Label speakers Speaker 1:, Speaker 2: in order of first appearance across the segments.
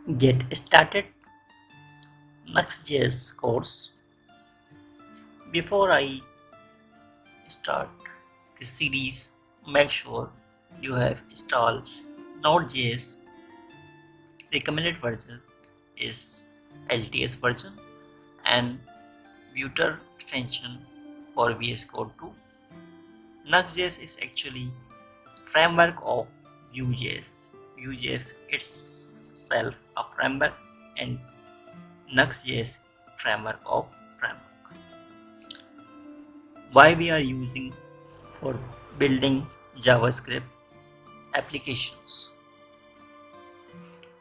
Speaker 1: Get started NuxtJS course. Before I start this series, make sure you have installed Node.js. Recommended version is LTS version and Vue extension for VS Code 2. Nuxt.js is actually framework of Vue.js. Vue.js itself a framework and Nuxt.js framework of framework. Why we are using for building JavaScript applications.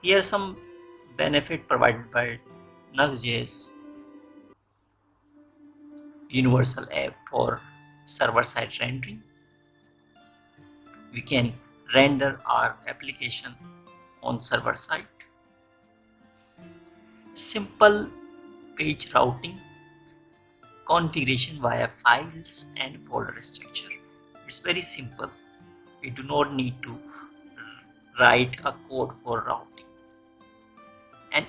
Speaker 1: Here are some benefit provided by Nuxt.js universal app for server-side rendering. We can render our application on server side. Simple page routing, configuration via files and folder structure. It's very simple. We do not need to write a code for routing. And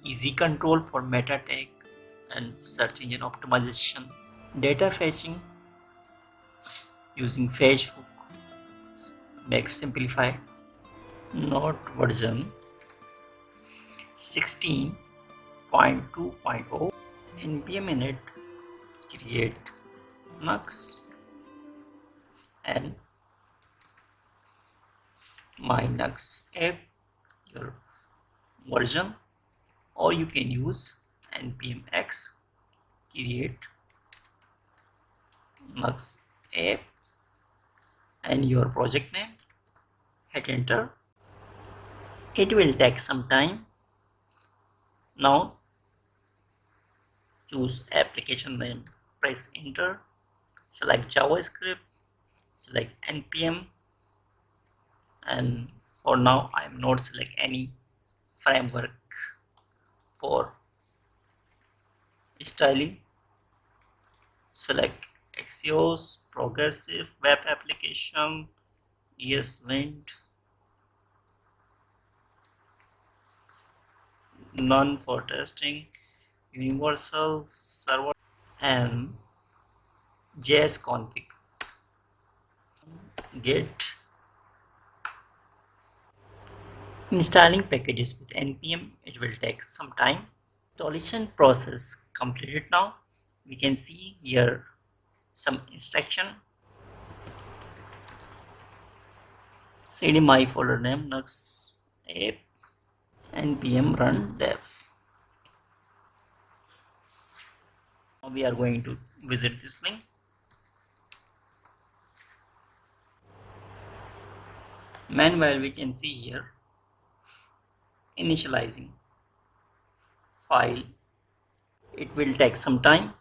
Speaker 1: easy control for meta tag and search engine optimization. Data fetching using fetch hook. Make simplified. Node version 16.2.0. npm init create Nuxt and my Nuxt app your version, or you can use npm x create Nuxt app and your project name. Hit enter. It will take some time. Now choose application name, press enter, select JavaScript, select npm, and for now I am not select any framework for styling. Select Axios, progressive web application, ESLint, none for testing, universal server, and JS config. Get installing packages with npm. It will take some time. Installation process completed. Now we can see here some instruction. cd my folder name Nuxt app npm run dev. Now we are going to visit this link. Meanwhile, we can see here initializing file. It will take some time.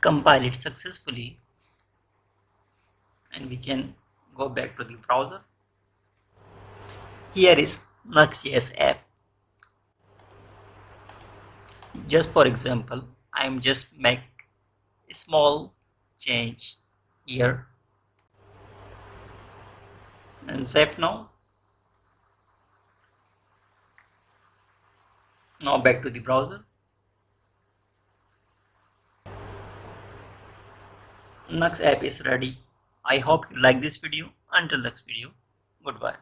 Speaker 1: Compile it successfully and we can go back to the browser. Here is NuxtJS app. Just for example, I am just make a small change here and save now. Now back to the browser. Nuxt app is ready. I hope you like this video. Until next video, goodbye.